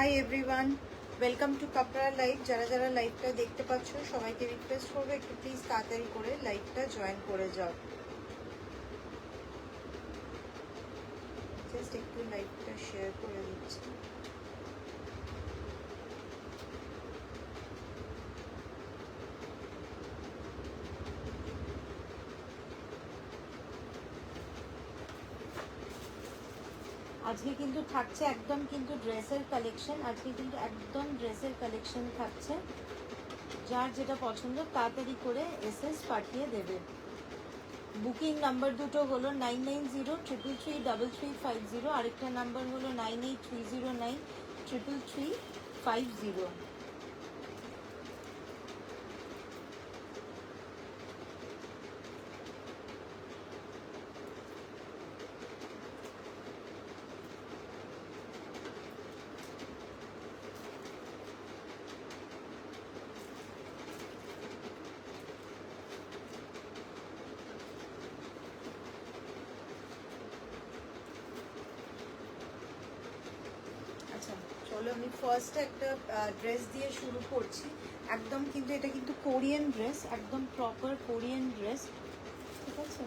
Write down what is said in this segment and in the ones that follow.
High everyone, welcome to Kapda live. যারা যারা লাইভটা দেখতে পাচ্ছ সবাইকে রিকোয়েস্ট করবো একটু প্লিজ তাড়াতাড়ি করে লাইভটা জয়েন করে যাও। জাস্ট একটু লাইভটা শেয়ার করে দিচ্ছি। আজকে কিন্তু থাকছে একদম কিন্তু ড্রেসের কালেকশন, আজকে কিন্তু একদম ড্রেসের কালেকশন থাকছে। যার যেটা পছন্দ তাড়াতাড়ি করে এসএস পাঠিয়ে দেবে। বুকিং নাম্বার দুটো হলো 9903333350, আরেকটা নাম্বার হলো 9830933350। চলো আমি ফার্স্ট একটা ড্রেস দিয়ে শুরু করছি। একদম কিন্তু এটা কিন্তু কোরিয়ান ড্রেস, একদম প্রপার কোরিয়ান ড্রেস, ঠিক আছে।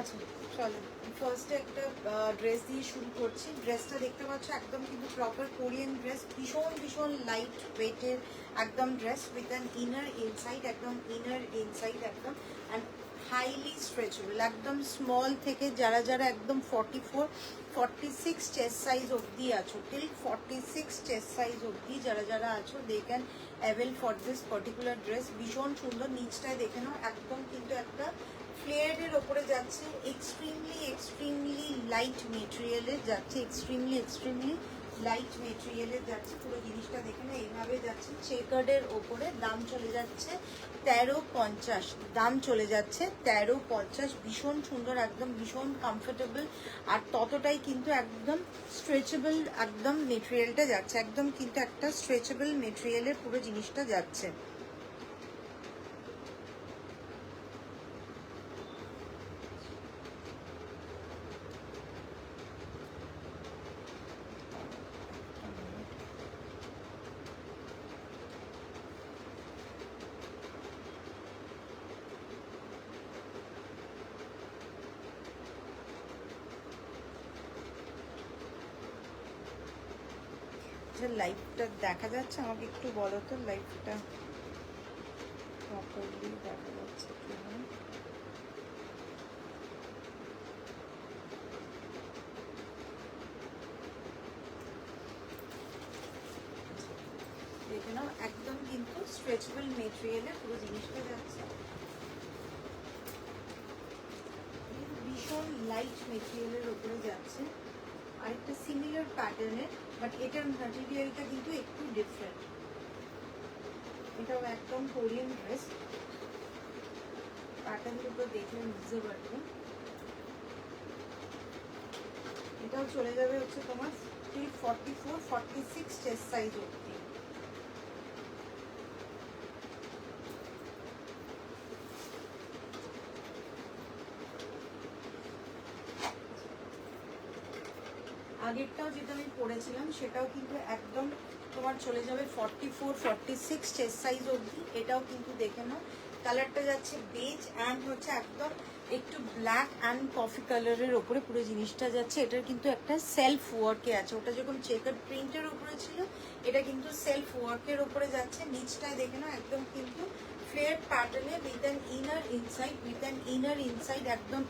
আচ্ছা চলো ফার্স্টে একটা ড্রেস দিয়ে শুরু করছি। ড্রেসটা দেখতে পাচ্ছ একদম কিন্তু প্রপার কোরিয়ান ড্রেস, ভীষণ ভীষণ লাইট ওয়েটের একদম dress with an inner inside, একদম ইনার ইনসাইড একদম, অ্যান্ড হাইলি স্ট্রেচেবল। একদম স্মল থেকে যারা যারা একদম 44-46 চেস্ট সাইজ অবধি আছো, টিল 46 চেস্ট সাইজ অবধি যারা যারা আছো they can avail for this particular dress. ভীষণ সুন্দর, নিচটায় দেখে নাও একদম কিন্তু একটা ফ্লেয়ারের ওপরে যাচ্ছে, এক্সট্রিমলি লাইট মেটেরিয়ালের যাচ্ছে, এক্সট্রিমলি লাইট মেটেরিয়ালের যাচ্ছে। পুরো জিনিসটা দেখে না এইভাবে যাচ্ছে চেকার্ডের ওপরে। দাম চলে যাচ্ছে 1350, দাম চলে যাচ্ছে 1350। ভীষণ সুন্দর, একদম ভীষণ কমফোর্টেবল, আর ততটাই কিন্তু একদম স্ট্রেচেবল একদম মেটেরিয়ালটা যাচ্ছে, একদম কিন্তু একটা স্ট্রেচেবল মেটেরিয়ালের পুরো জিনিসটা যাচ্ছে। লাইভটা দেখা যাচ্ছে? আমাকে একটু বলো তো লাইভটা প্রপারলি দেখা যাচ্ছে কিনা। দেখে নাও একদম কিন্তু স্ট্রেচেবল মেটেরিয়ালে পুরো জিনিসটা যাচ্ছে, ভীষণ লাইট মেটেরিয়ালের উপরে যাচ্ছে। আরেকটা সিমিলার প্যাটার্নের, বাট এটার ম্যাটেরিয়ালটা কিন্তু একটু ডিফারেন্ট। এটাও একদম কোরিয়ান ড্রেস, প্যাটার্নের উপর দেখলে বুঝতে পারবে। এটাও চলে যাবে হচ্ছে তোমার 44-46 চেস্ট সাইজ অবধি। আগেরটাও যেটা আমি পরেছিলাম সেটাও কিন্তু একদম তোমার চলে যাবে 44-46 চেস্ট সাইজ অবধি। এটাও কিন্তু দেখে নাও কালারটা যাচ্ছে বেজ অ্যান্ড হচ্ছে একদম একটু ব্ল্যাক অ্যান্ড কফি কালারের ওপরে পুরো জিনিসটা যাচ্ছে। এটার কিন্তু একটা সেলফ ওয়ার্কে আছে, ওটা যখন চেকার প্রিন্টের ওপরে ছিল এটা কিন্তু সেলফ ওয়ার্কের ওপরে যাচ্ছে। নিচটায় দেখে নাও একদম কিন্তু ফ্লেয়ার প্যাটার্নে উইথ অ্যান ইনার ইনসাইড একদম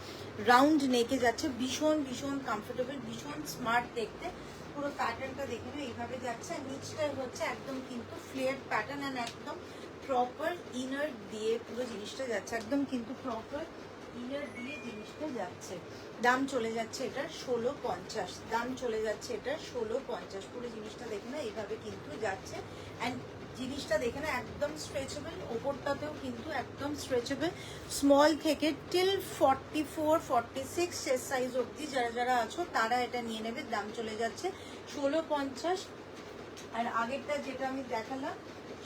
রাউন্ড নেকে যাচ্ছে, ভীষণ ভীষণ কমফোর্টেবল, ভীষণ স্মার্ট দেখতে। পুরো প্যাটার্নটা দেখে নাও এইভাবে যাচ্ছে, আর নিচটায় হচ্ছে একদম কিন্তু ফ্লেয়ার প্যাটার্ন অ্যান্ড একদম প্রপার ইনার দিয়ে পুরো জিনিসটা যাচ্ছে, একদম কিন্তু প্রপার ইনার দিয়ে জিনিসটা যাচ্ছে। দাম চলে যাচ্ছে এটার 1650, দাম চলে যাচ্ছে এটার 1650। পুরো জিনিসটা দেখে না এইভাবে কিন্তু যাচ্ছে, অ্যান্ড জিনিসটা দেখে না একদম স্ট্রেচেবল, ওপরটাতেও কিন্তু একদম স্ট্রেচেবল। স্মল থেকে টিল 44-46 চেস্ট সাইজ অবধি যারা যারা আছো তারা এটা নিয়ে নেবে। দাম চলে যাচ্ছে 1650। আর আগেরটা যেটা আমি দেখালাম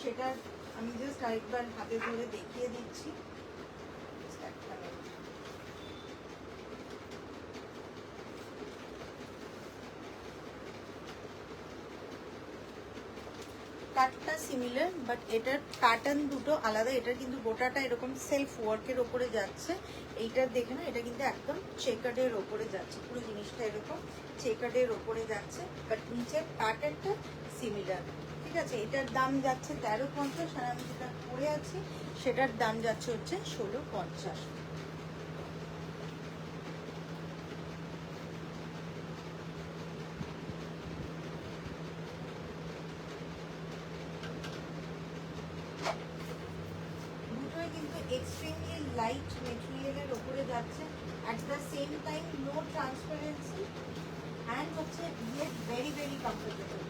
সেটা আমি জাস্ট আরেকবার হাতে ধরে দেখিয়ে দিচ্ছি। কাটটা সিমিলার, বাট এটার প্যাটার্ন দুটো আলাদা। এটার কিন্তু গোটাটা এরকম সেলফ ওয়ার্কের ওপরে যাচ্ছে, এইটার দেখে না এটা কিন্তু একদম চেকার্ডের ওপরে যাচ্ছে, পুরো জিনিসটা এরকম চেকার্ডের ওপরে যাচ্ছে, বাট নিচের প্যাটার্নটা সিমিলার। ঠিক আছে, এটার দাম যাচ্ছে 1350, আর আমি যেটা পরে আছি সেটার দাম যাচ্ছে হচ্ছে 1650। দুটোই কিন্তু এক্সট্রিমলি লাইট মেটেরিয়ালের ওপরে যাচ্ছে, at the same time no transparency and হচ্ছে yet very very comfortable.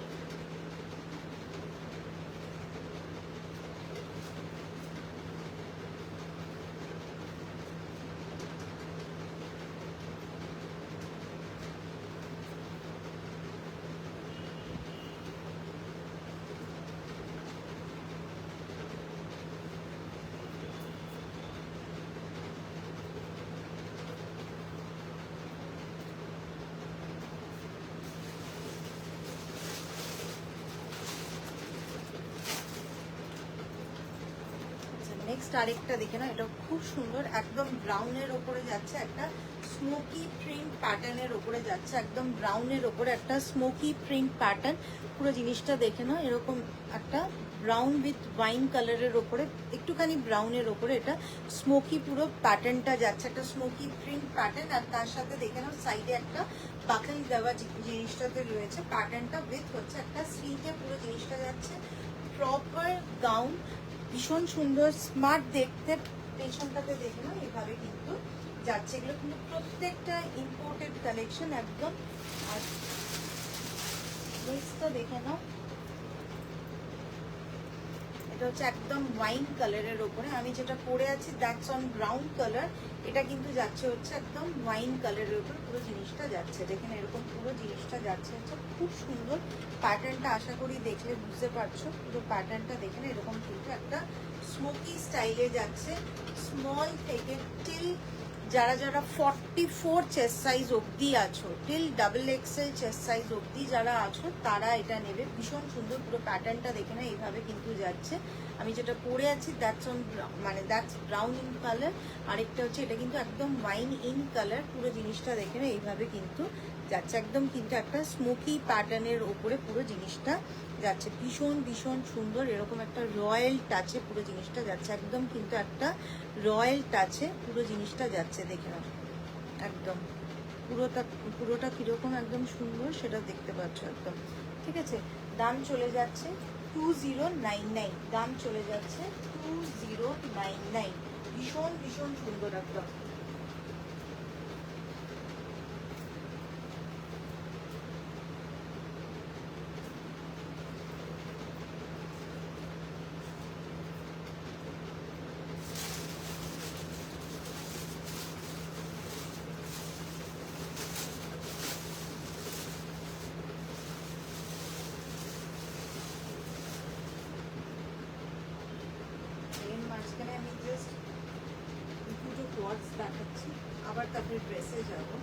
Next আরেকটা দেখে না, এটা খুব সুন্দর, একদম ব্রাউনের ওপরে যাচ্ছে, একটা স্মোকি প্রিন্ট প্যাটার্নের ওপরে যাচ্ছে, একদম ব্রাউনের ওপরে একটা স্মোকি প্রিন্ট প্যাটার্ন। পুরো জিনিসটা দেখে না, এরকম একটা ব্রাউন উইথ ওয়াইন কালারের ওপরে, একটুখানি ব্রাউনের ওপরে এটা স্মোকি পুরো প্যাটার্নটা যাচ্ছে, একটা স্মোকি প্রিন্ট প্যাটার্ন। আর তার সাথে দেখে নাও সাইডে একটা বাকল দেওয়া জিনিসটাতে রয়েছে, প্যাটার্নটা উইথ হচ্ছে একটা স্লিটে পুরো জিনিসটা যাচ্ছে, প্রপার গাউন, ভীষণ সুন্দর স্মার্ট দেখতে। পেছনটাতে দেখে নাও এভাবে কিন্তু যাচ্ছে, এগুলো কিন্তু প্রত্যেকটা ইম্পোর্টেড কালেকশন একদম। আর নেক্সটটা দেখে নাও, এটা হচ্ছে একদম ওয়াইন কালারের ওপরে, আমি যেটা পরে আছি দ্যাটস অন ব্রাউন কালার, এটা কিন্তু যাচ্ছে হচ্ছে একদম ওয়াইন কালারের উপর পুরো জিনিসটা যাচ্ছে। দেখেন এরকম পুরো জিনিসটা যাচ্ছে হচ্ছে, খুব সুন্দর প্যাটার্নটা, আশা করি দেখলে বুঝতে পারছো। পুরো প্যাটার্নটা দেখেন এরকম কিন্তু একটা স্মোকি স্টাইলে যাচ্ছে, স্মল থেকে টিল যারা যারা 44 চেস্ট সাইজ অবধি আছো, টিল XXL চেস্ট সাইজ অবধি যারা আছো তারা এটা নেবে। ভীষণ সুন্দর পুরো প্যাটার্নটা দেখে না, এইভাবে কিন্তু যাচ্ছে। আমি যেটা পরে আছি দ্যাটস অন মানে দ্যাটস ব্রাউন ইন কালার, আরেকটা হচ্ছে এটা কিন্তু একদম ওয়াইন ইন কালার। পুরো জিনিসটা দেখে না এইভাবে কিন্তু যাচ্ছে, একদম কিন্তু একটা স্মোকি প্যাটার্নের ওপরে পুরো জিনিসটা যাচ্ছে, ভীষণ ভীষণ সুন্দর। এরকম একটা রয়্যাল টাচে পুরো জিনিসটা যাচ্ছে, একদম কিন্তু একটা রয়্যাল টাচে পুরো জিনিসটা যাচ্ছে। দেখে নাও একদম পুরোটা কিরকম একদম সুন্দর সেটা দেখতে পাচ্ছ একদম। ঠিক আছে, দাম চলে যাচ্ছে 2099, দাম চলে যাচ্ছে 2099। ভীষণ ভীষণ সুন্দর একদম। মাঝখানে আমি জাস্ট দুটো কোয়ার্টস দেখাচ্ছি, আবার তারপরে ড্রেসে যাবো।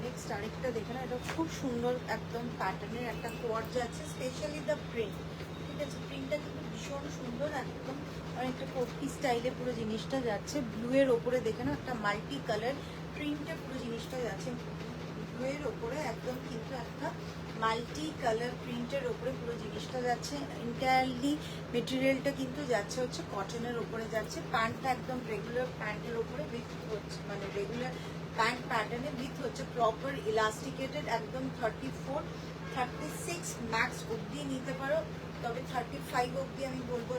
নেক্সট আরেকটা দেখে না, এটা খুব সুন্দর একদম প্যাটার্নের একটা কোয়ার্ট যাচ্ছে, স্পেশালি দ্য প্রিন্ট। ঠিক আছে, প্রিন্টটা কিন্তু ভীষণ সুন্দর, একদম অনেকটা কোটি স্টাইলে পুরো জিনিসটা যাচ্ছে। ব্লু এর ওপরে দেখে না একটা মাল্টি কালার প্রিন্টে পুরো জিনিসটা যাচ্ছে, ব্লু এর ওপরে একদম কিন্তু একটা মাল্টি কালার প্রিন্টের ওপরে পুরো জিনিসটা যাচ্ছে। এন্টায়ারলি মেটেরিয়ালটা কিন্তু যাচ্ছে হচ্ছে কটনের ওপরে যাচ্ছে। প্যান্টটা একদম রেগুলার প্যান্টের ওপরে উইথ হচ্ছে মানে রেগুলার প্যান্ট প্যাটার্নে উইথ হচ্ছে প্রপার ইলাস্টিকেটেড, একদম 34 36 ম্যাক্স অবধি নিতে পারো, তবে 35 অবধি আমি বলবো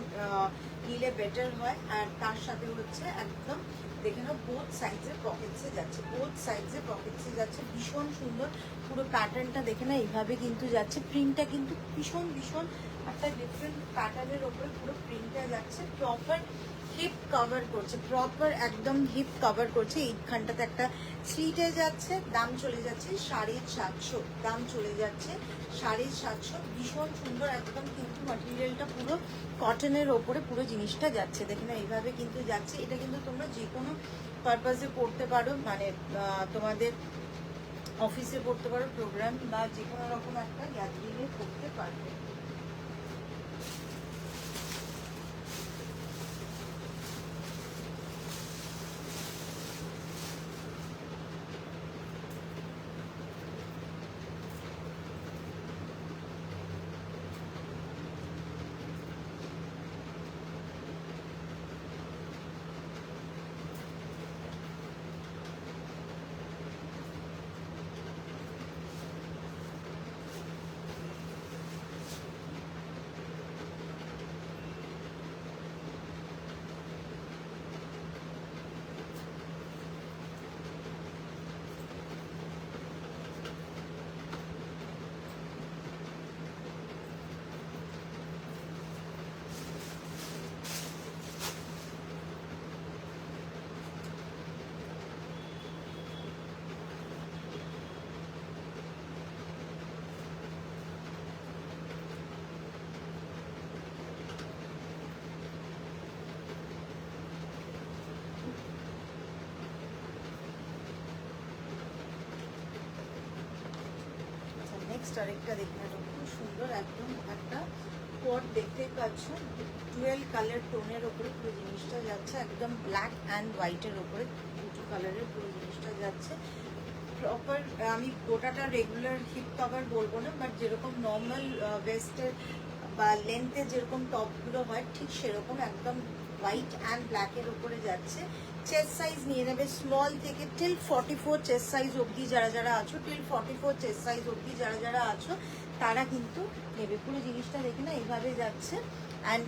নিও নিলে বেটার হয়। আর তার সাথে হচ্ছে একদম দেখে নাও বোথ সাইডে পকেটসে যাচ্ছে, বোথ সাইডে পকেটসে যাচ্ছে, ভীষণ সুন্দর। পুরো প্যাটার্নটা দেখে না এইভাবে কিন্তু যাচ্ছে, প্রিন্টটা কিন্তু ভীষণ ভীষণ একটা ডিফারেন্ট প্যাটার্নের ওপরে পুরো প্রিন্টটা যাচ্ছে। প্রপার হিপ কভার করছে, প্রপার একদম হিপ কভার করছে। এইখানটাতে একটা স্লিটে যাচ্ছে, দাম চলে যাচ্ছে 750, দাম চলে যাচ্ছে 750। ভীষণ সুন্দর একদম, কিন্তু ম্যাটেরিয়ালটা পুরো কটনের ওপরে পুরো জিনিসটা যাচ্ছে। দেখে না এইভাবে কিন্তু যাচ্ছে। এটা কিন্তু তোমরা যে কোনো পারপাসে পড়তে পারো, মানে তোমাদের অফিসে পড়তে পারো, প্রোগ্রাম বা যে কোনো রকম একটা গ্যাদারিংয়ে পড়তে পারবে। নেক্সট আরেকটা দেখতে পাচ্ছ, খুব সুন্দর একদম একটা কোট দেখতেই পাচ্ছ, ডুয়েল কালার টোনের ওপরে পুরো জিনিসটা যাচ্ছে, একদম ব্ল্যাক অ্যান্ড হোয়াইটের ওপরে দুটো কালারের পুরো জিনিসটা যাচ্ছে। প্রপার আমি গোটাটা রেগুলার হিপ কভার বলবো না, বাট যেরকম নর্মাল ওয়েস্টের বা লেন্থে যেরকম টপগুলো হয় ঠিক সেরকম একদম হোয়াইট অ্যান্ড ব্ল্যাকের ওপরে যাচ্ছে। চেস্ট সাইজ নিয়ে নেবে স্মল থেকে টিল 44 চেস্ট সাইজ অবধি যারা যারা আছো, টিল 44 চেস্ট সাইজ অবধি যারা যারা আছো তারা কিন্তু নেবে। পুরো জিনিসটা দেখে না এইভাবে যাচ্ছে। অ্যান্ড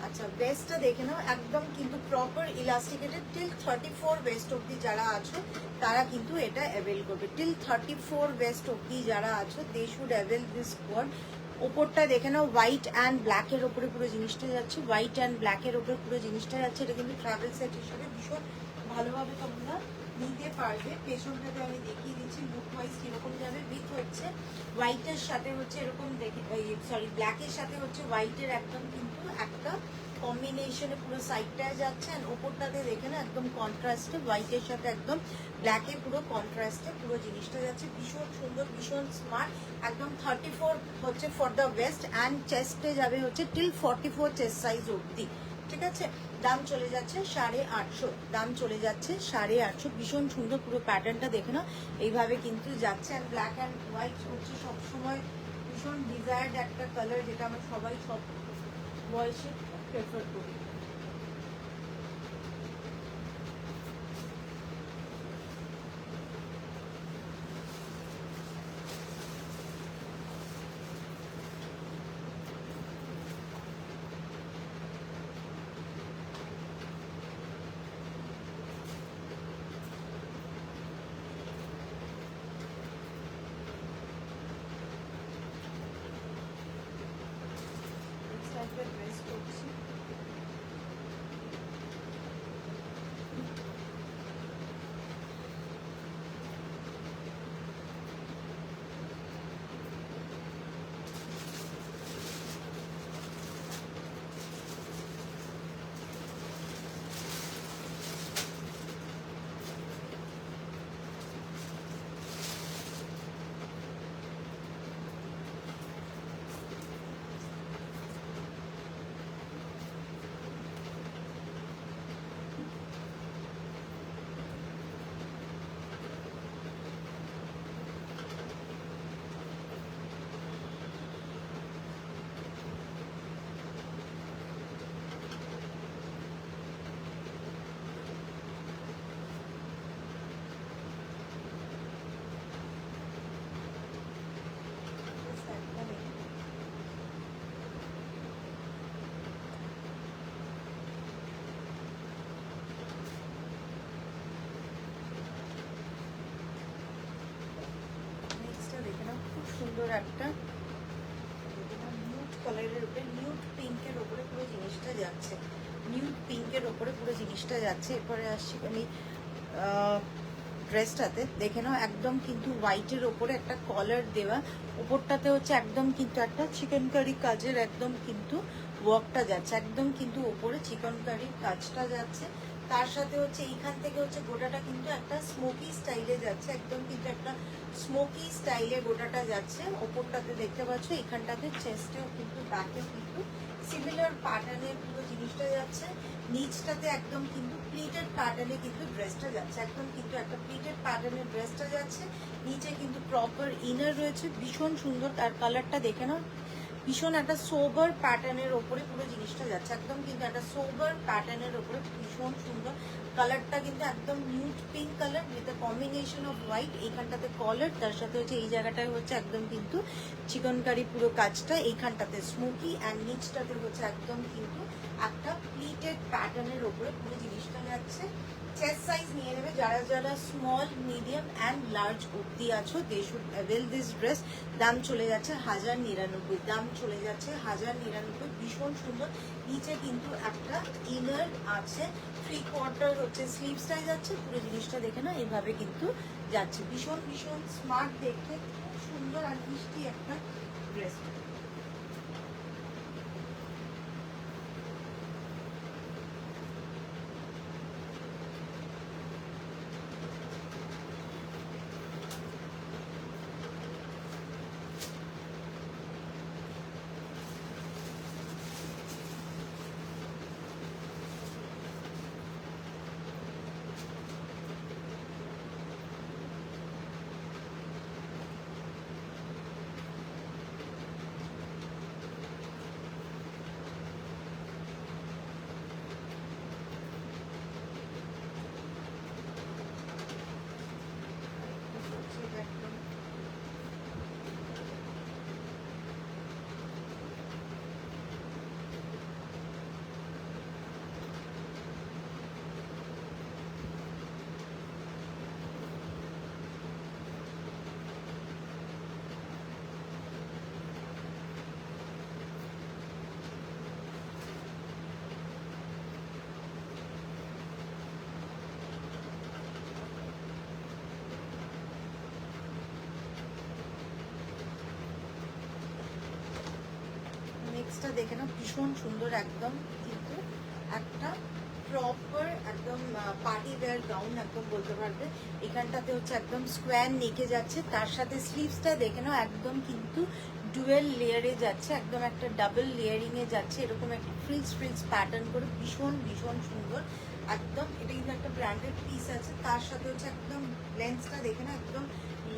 আচ্ছা ওয়েস্টটা দেখে নাও, একদম কিন্তু প্রপার ইলাস্টিকেটেড টিল 34 ওয়েস্ট অবধি যারা আছো তারা কিন্তু এটা অ্যাভেল করবে। টিল 34 ওয়েস্ট অবধি যারা আছো they should avail this code. ওপরটা দেখে নাও হোয়াইট অ্যান্ড ব্ল্যাকের ওপরে পুরো জিনিসটা যাচ্ছে, হোয়াইট অ্যান্ড ব্ল্যাকের ওপরে পুরো জিনিসটা যাচ্ছে। এটা কিন্তু ট্রাভেল সেট হিসেবে ভীষণ ভালোভাবে তোমরা নিতে পারবে। পেছনটাতে আমি দেখিয়ে দিচ্ছি লুক ওয়াইজ কিরকম যাবে। উইথ হচ্ছে হোয়াইটের সাথে হচ্ছে এরকম দেখে, সরি ব্ল্যাকের সাথে হচ্ছে হোয়াইটের একদম কিন্তু একটা কম্বিনেশনে পুরো সাইডটায় যাচ্ছে। অ্যান্ড ওপরটাতে দেখে না একদম কন্ট্রাস্টে হোয়াইটের সাথে একদম ব্ল্যাকে পুরো কন্ট্রাস্টে পুরো জিনিসটা যাচ্ছে। ভীষণ সুন্দর, ভীষণ স্মার্ট। একদম 34 হচ্ছে ফর দ্য ওয়েস্ট অ্যান্ড চেস্টে যাবে হচ্ছে টিল 44 চেস্ট সাইজ অবধি। ঠিক আছে, দাম চলে যাচ্ছে 850, দাম চলে যাচ্ছে 850। ভীষণ সুন্দর পুরো প্যাটার্নটা দেখে না এইভাবে কিন্তু যাচ্ছে। অ্যান্ড ব্ল্যাক অ্যান্ড হোয়াইট হচ্ছে সবসময় ভীষণ ডিজায়ার্ড একটা কালার, যেটা আমরা সবাই সব বয়সে প্রেফার করি। ড্রেস করছি সুন্দর একটা নিউড কালারের উপরে, নিউড পিঙ্কের ওপরে পুরো জিনিসটা যাচ্ছে, নিউড পিঙ্কের ওপরে পুরো জিনিসটা যাচ্ছে। এরপরে আসছি আমি ড্রেসটাতে দেখে নাও, একদম কিন্তু হোয়াইটের ওপরে একটা কলার দেওয়া, ওপরটাতে হচ্ছে একদম কিন্তু একটা চিকেন কারি কাজের একদম কিন্তু ওয়ার্কটা যাচ্ছে, একদম কিন্তু ওপরে চিকেন কারির কাজটা যাচ্ছে। তার সাথে হচ্ছে এইখান থেকে হচ্ছে গোটাটা কিন্তু একটা স্মোকি স্টাইলে যাচ্ছে, একদম কিন্তু একটা স্মোকি স্টাইলে গোটাটা যাচ্ছে। ওপরটাতে দেখতে পাচ্ছ এখানটাতে চেস্টেও কিন্তু ব্যাকেও কিন্তু সিমিলার প্যাটার্নের পুরো জিনিসটা যাচ্ছে। নিচটাতে একদম কিন্তু প্লিটেড প্যাটার্নে কিন্তু ড্রেসটা যাচ্ছে, একদম কিন্তু একটা প্লিটেড প্যাটার্নের ড্রেসটা যাচ্ছে। নিচে কিন্তু প্রপার ইনার রয়েছে, ভীষণ সুন্দর। তার কালারটা দেখে নাও, ভীষণ একটা সোবার প্যাটার্নের ওপরে পুরো জিনিসটা যাচ্ছে, একদম কিন্তু একটা সোবার প্যাটার্নের ওপরে ভীষণ সুন্দর। কালারটা কিন্তু একদম nude pink colour with a combination of white. এইখানটাতে কলার, তার সাথে হচ্ছে এই জায়গাটায় হচ্ছে একদম কিন্তু চিকেন কারি পুরো কাজটা, এইখানটাতে স্মোকি অ্যান্ড নিচটাতে হচ্ছে একদম কিন্তু একটা প্লিটেড প্যাটার্নের ওপরে পুরো জিনিসটা যাচ্ছে। চেস্ট সাইজ নিয়ে নেবে যারা যারা স্মল, মিডিয়াম অ্যান্ড লার্জ অব্দি আছো, they should avail this dress. দাম চলে যাচ্ছে 1099, দাম চলে যাচ্ছে 1099, ভীষণ সুন্দর। নিচে কিন্তু একটা ইনার আছে, 3/4 হচ্ছে স্লিভসটাই যাচ্ছে, পুরো জিনিসটা দেখে না এইভাবে কিন্তু যাচ্ছে, ভীষণ ভীষণ স্মার্ট দেখতে, খুব সুন্দর আর মিষ্টি একটা ড্রেস। নেক্সটটা দেখে নাও, ভীষণ সুন্দর একদম কিন্তু একটা প্রপার একদম পার্টি ওয়্যার গাউন একদম বলতে পারবে। এখানটাতে হচ্ছে একদম স্কোয়ার নেকে যাচ্ছে, তার সাথে স্লিভসটা দেখে নাও একদম কিন্তু ডুয়েল লেয়ারে যাচ্ছে, একদম একটা ডাবল লেয়ারিং এ যাচ্ছে, এরকম একটা ফ্রিলস ফ্রিলস প্যাটার্ন করে ভীষণ ভীষণ সুন্দর একদম। এটা কিন্তু একটা ব্র্যান্ডেড পিস আছে, তার সাথে হচ্ছে একদম লেন্সটা দেখে না একদম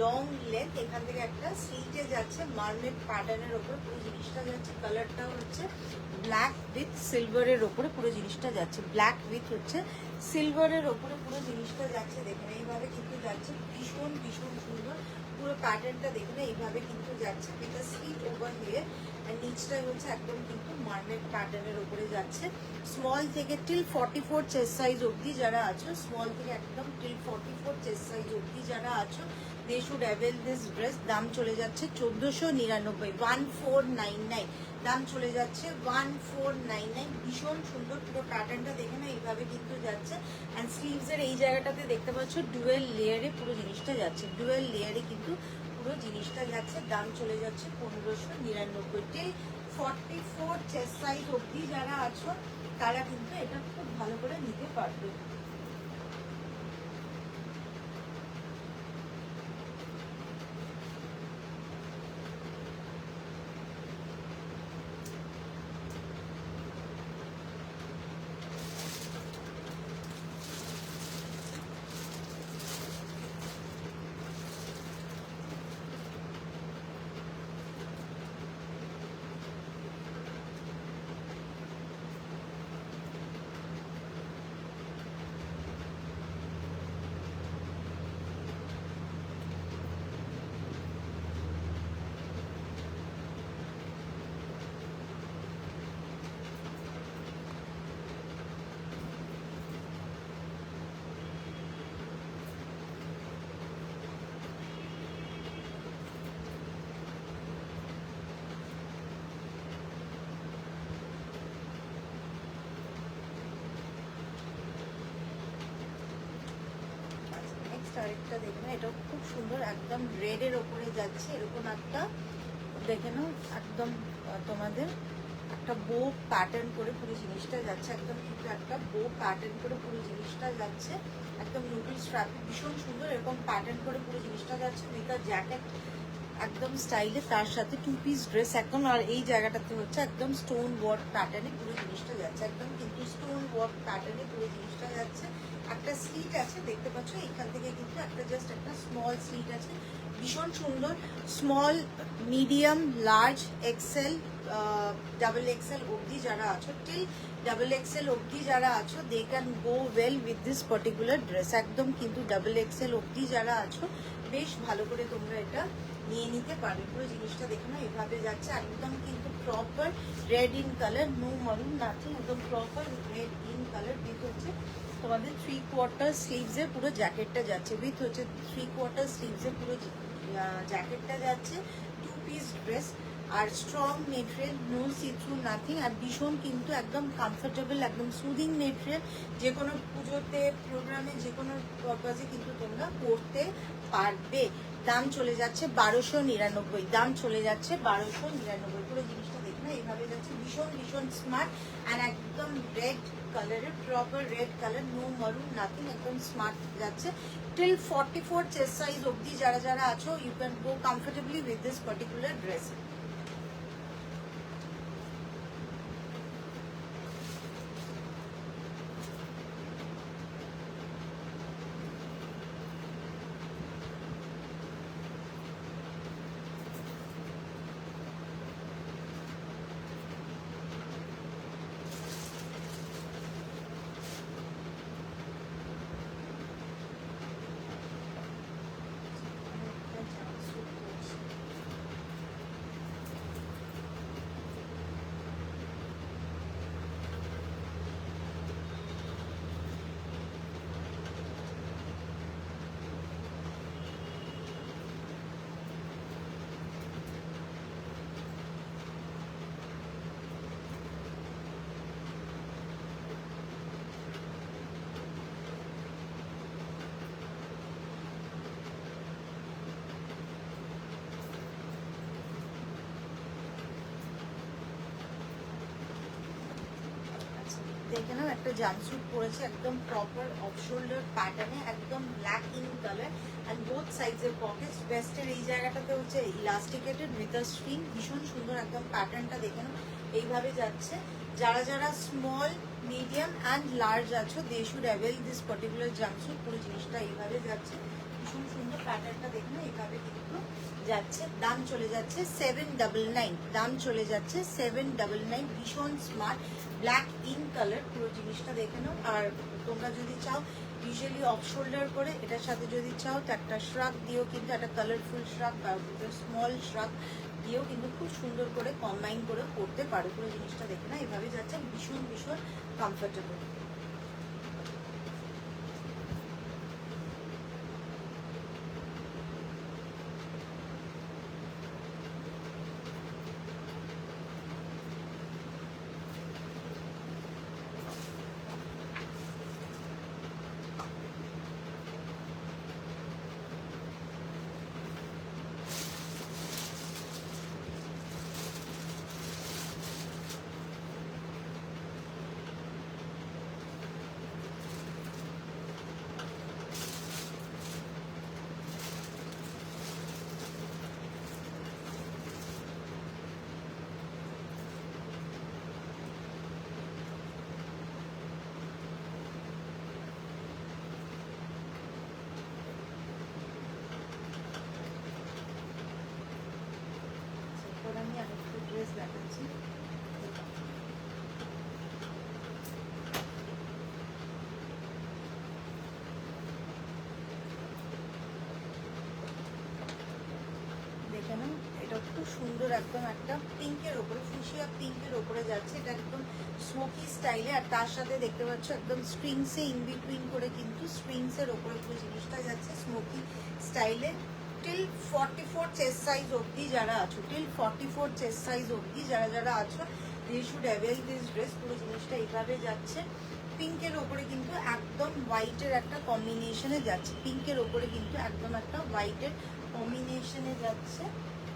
লং লেন্থ, এখান থেকে একটা স্লিটে যাচ্ছে মার্মেড প্যাটার্নের ওপর পুরো জিনিসটা যাচ্ছে। কালারটা হচ্ছে ব্ল্যাক উইথ সিলভারের ওপরে পুরো জিনিসটা যাচ্ছে, ব্ল্যাক উইথ হচ্ছে সিলভারের ওপরে পুরো জিনিসটা যাচ্ছে। দেখেন এইভাবে কিন্তু যাচ্ছে, ভীষণ ভীষণ সুন্দর পুরো প্যাটার্নটা দেখুন, এইভাবে কিন্তু যাচ্ছে with a slit over here. আর নিচটাই হচ্ছে একদম কিন্তু মার্মেড প্যাটার্নের ওপরে যাচ্ছে। স্মল থেকে টিল 44 চেস্ট সাইজ অবধি যারা আছো, স্মল থেকে একদম টিল 44 চেস্ট সাইজ অবধি যারা আছো, they should avail this dress. দাম চলে যাচ্ছে 1499, 1499, দাম চলে যাচ্ছে 1499। ভীষণ সুন্দর পুরো প্যাটার্নটা দেখে না এইভাবে কিন্তু যাচ্ছে। অ্যান্ড স্লিভসের এই জায়গাটাতে দেখতে পাচ্ছ ডুয়েল লেয়ারে পুরো জিনিসটা যাচ্ছে, ডুয়েল লেয়ারে কিন্তু পুরো জিনিসটা যাচ্ছে। দাম চলে যাচ্ছে 1599। টিল 44 চেস্ট সাইজ অবধি যারা আছো তারা কিন্তু এটা খুব ভালো করে নিতে পারবে। আরেকটা দেখে নাও, এটাও খুব সুন্দর, একদম রেডের ওপরে যাচ্ছে, এরকম একটা দেখে নাও, একদম তোমাদের একটা বো প্যাটার্ন করে পুরো জিনিসটা যাচ্ছে, একদম কিন্তু একটা বো প্যাটার্ন করে পুরো জিনিসটা যাচ্ছে, একদম নুডল স্ট্র্যাপ, ভীষণ সুন্দর, এরকম প্যাটার্ন করে পুরো জিনিসটা যাচ্ছে উইথ আ জ্যাকেট একদম স্টাইলে, তার সাথে 2 পিস ড্রেস একদম। আর এই জায়গাটাতে হচ্ছে একদম স্টোন ওয়ার্ক প্যাটার্নে পুরো জিনিসটা যাচ্ছে, একদম কিন্তু স্টোন ওয়ার্ক প্যাটার্নে পুরো জিনিসটা যাচ্ছে। একটা স্লিট আছে দেখতে পাচ্ছ, এখান থেকে কিন্তু একটা জাস্ট একটা স্মল স্লিট আছে, ভীষণ সুন্দর। Small, medium, large, XL, double XL অবধি যারা আছো, টিল ডাবল এক্সেল অবধি যারা আছো, they can go well with this particular dress. একদম কিন্তু ডাবল এক্সেল অবধি যারা আছো বেশ ভালো করে তোমরা এটা নিয়ে নিতে পারবে। পুরো জিনিসটা দেখো না, এভাবে যাচ্ছে, একদম কিন্তু proper red in colour, no maroon nothing, একদম proper red in colour with হচ্ছে তোমাদের 3/4 স্লিভসের পুরো জ্যাকেটটা যাচ্ছে, উইথ হচ্ছে 3/4 স্লিভসের পুরো জ্যাকেটটা যাচ্ছে, 2 পিস ড্রেস। আর strong material, no see through nothing, আর ভীষণ কিন্তু একদম কমফোর্টেবল, একদম সুদিং মেটেরিয়াল, যে কোনো পুজোতে, প্রোগ্রামে, যে কোনো পারপাসে কিন্তু তোমরা পরতে পারবে। দাম চলে যাচ্ছে 1299, দাম চলে যাচ্ছে 1299। পুরো জিনিসটা দেখুন এইভাবে যাচ্ছে, ভীষণ ভীষণ স্মার্ট, অ্যান্ড একদম রেড কালারের, proper red colour, no maroon nothing, একদম স্মার্ট যাচ্ছে। টিল 44 চেস্ট সাইজ অবধি যারা যারা আছো, you can go comfortably with this particular dress. দেখে নাও, একটা জাম্পস্যুট পরেছে, একদম প্রপার অফ শোল্ডার প্যাটার্নে, একদম black in colour, and both সাইডের পকেটস। ভেস্টের এই জায়গাটাতে হচ্ছে ইলাস্টিকেটেড উইথ আ স্ট্রিং, ভীষণ সুন্দর একদম প্যাটার্নটা দেখে নাও, এইভাবে যাচ্ছে। যারা যারা স্মল, মিডিয়াম অ্যান্ড লার্জ আছো, they should avail this particular jumpsuit. পুরো জিনিসটা এইভাবে যাচ্ছে, ভীষণ সুন্দর প্যাটার্নটা দেখে নাও, এইভাবে কিন্তু যাচ্ছে। দাম চলে যাচ্ছে 799, দাম চলে যাচ্ছে 799, ভীষণ স্মার্ট, ব্ল্যাক ইন কালার, পুরো জিনিসটা দেখে নাও। আর তোমরা যদি চাও ইউজুয়ালি অফ শোল্ডার করে, এটার সাথে যদি চাও তো একটা শ্রাগ দিয়েও, কিন্তু একটা কালারফুল শ্রাগ বা স্মল শ্রাগ দিয়েও কিন্তু খুব সুন্দর করে কম্বাইন করে করতে পারো। পুরো জিনিসটা দেখে না, এভাবে যাচ্ছে, ভীষণ ভীষণ কমফোর্টেবল। আমি আরেকটা ড্রেস দেখাচ্ছি, দেখে নাও, এটা খুব সুন্দর, একদম একটা পিঙ্কের ওপরে, ফুসিয়া পিঙ্কের ওপরে যাচ্ছে, এটা একদম স্মোকি স্টাইলে, আর তার সাথে দেখতে পাচ্ছ একদম স্ট্রিংসে ইন বিটুইন করে কিন্তু স্ট্রিংসের ওপরে পুরো জিনিসটা যাচ্ছে স্মোকি স্টাইলে। টিল 44 চেস্ট সাইজ অবধি যারা আছো, টিল 44 চেস্ট সাইজ অবধি যারা যারা আছো, they should avail this dress. পুরো জিনিসটা এইভাবে যাচ্ছে, পিঙ্কের ওপরে কিন্তু একদম হোয়াইটের একটা কম্বিনেশনে যাচ্ছে, পিঙ্কের ওপরে কিন্তু একদম একটা হোয়াইটের কম্বিনেশনে যাচ্ছে,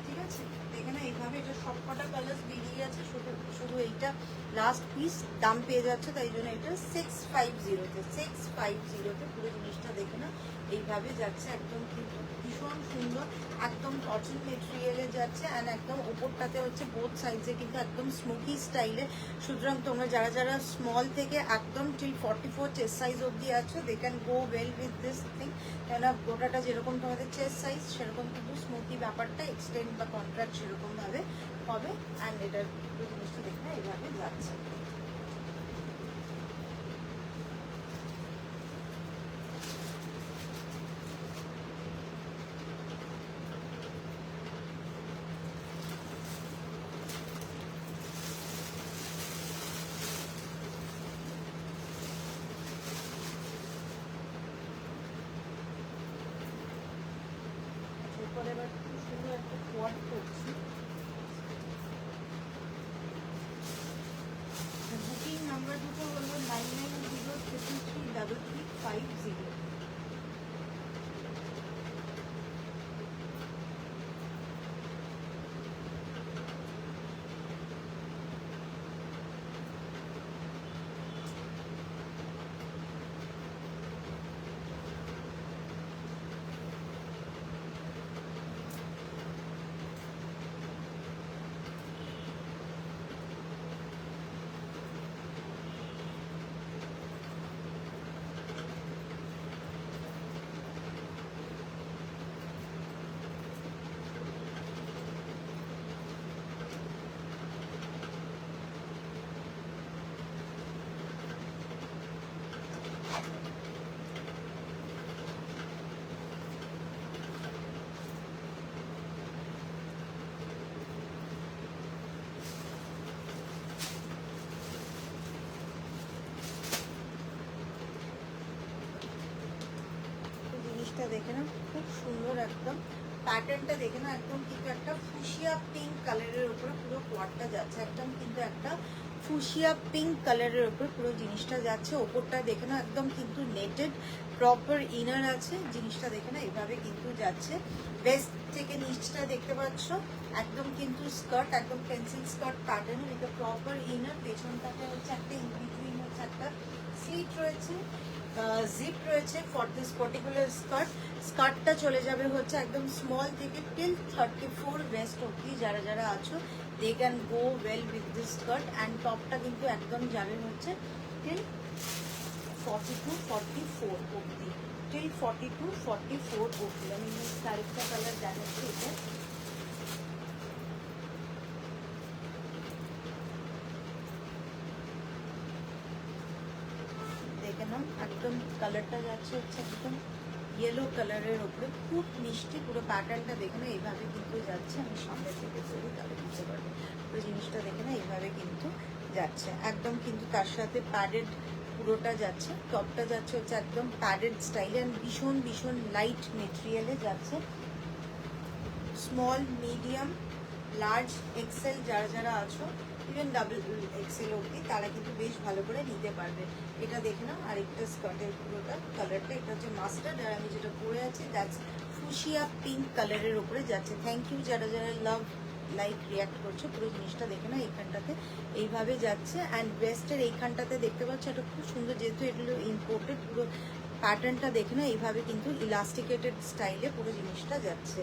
ঠিক আছে। এখানে এইভাবে এটা সবকটা কালার বেরিয়ে আছে, শুধু শুধু এইটা লাস্ট পিস দাম পেয়ে যাচ্ছে, তাই জন্য এটা 650-তে 650-তে পুরো জিনিসটা দেখে না এইভাবে যাচ্ছে, একদম কিন্তু ভীষণ সুন্দর, একদম কটন মেটেরিয়ালে যাচ্ছে অ্যান্ড একদম ওপরটাতে হচ্ছে বোথ সাইডে কিন্তু একদম স্মোকি স্টাইলে। সুতরাং তোমরা যারা যারা স্মল থেকে একদম টিল 44 চেস্ট সাইজ অবধি আছো, they can go well with this thing, কেননা গোটাটা যেরকম তোমাদের চেস্ট সাইজ সেরকম কিন্তু স্মোকি ব্যাপারটা এক্সটেন্ড বা কন্ট্রাক্ট সেরকমভাবে হবে। অ্যান্ড এটার জিনিসটা দেখে এইভাবে যাচ্ছে। এরপরে এবার খুব সুন্দর একটা কোয়াড করছি। বুকিং নাম্বার দুটো হলো 9903333350। জিনিসটা দেখে না খুব সুন্দর, একদম প্যাটার্নটা দেখে না একদম কিন্তু একটা ফুশিয়া পিঙ্ক কালারের উপরে পুরো কোয়াডটা যাচ্ছে, একদম কিন্তু একটা ফুশিয়া পিঙ্ক কালারের উপরে পুরো জিনিসটা যাচ্ছে। ওপরটা দেখে না একদম কিন্তু নেটেড প্রপার ইনার আছে, জিনিসটা দেখে না এইভাবে কিন্তু যাচ্ছে। বেস্ট থেকে নিচটা দেখতে পাচ্ছ একদম কিন্তু স্কার্ট, একদম পেন্সিল স্কার্ট প্যাটার্ন, এটা প্রপার ইনার, পেছনটাতে হচ্ছে একটা ইনবিটুইন হচ্ছে একটা স্লিট রয়েছে, জিপ রয়েছে ফর দিস পার্টিকুলার স্কার্ট। স্কার্টটা চলে যাবে হচ্ছে একদম স্মল থেকে টিল 34 ওয়েস্ট অবধি, যারা যারা আছো they can go well with this skirt. And টপটা কিন্তু একদম যাবে হচ্ছে টিল 42-44 অবধি, টিল 42-44 অবধি। আমি আরেকটা কালার দেখাচ্ছি, এটা দেখে নাও একদম কালারটা যাচ্ছে হচ্ছে একদম ইয়েলো কালারের ওপরে, খুব মিষ্টি পুরো প্যাটার্নটা দেখে না এইভাবে কিন্তু যাচ্ছে। আমি সামনে থেকে করি তাহলে বুঝতে পারবে, পুরো জিনিসটা দেখে না এইভাবে কিন্তু যাচ্ছে, একদম কিন্তু তার সাথে প্যাডেড পুরোটা যাচ্ছে। টপটা যাচ্ছে হচ্ছে একদম প্যাডেড স্টাইলে অ্যান্ড ভীষণ ভীষণ লাইট মেটেরিয়ালে যাচ্ছে। স্মল, মিডিয়াম, লার্জ, এক্সেল যারা যারা আছো, ইভেন ডাবল এক্সেল অবধি তারা কিন্তু বেশ ভালো করে নিতে পারবে। এটা দেখে নাও আরেকটা স্কার্টের পুরোটা কালারটা, এটা হচ্ছে মাস্টার্ড আর আমি যেটা পরে আছি দ্যাটস ফুশিয়া পিঙ্ক কালারের উপরে যাচ্ছে। থ্যাংক ইউ যারা যারা লাভ লাইক রিয়াক্ট করছো, পুরো জিনিসটা দেখে না এইখানটাতে এইভাবে যাচ্ছে। অ্যান্ড ওয়েস্টের এইখানটাতে দেখতে পাচ্ছ এটা খুব সুন্দর, যেহেতু এগুলো ইম্পোর্টেড, পুরো প্যাটার্নটা দেখে না এইভাবে কিন্তু ইলাস্টিকেটেড স্টাইলে পুরো জিনিসটা যাচ্ছে,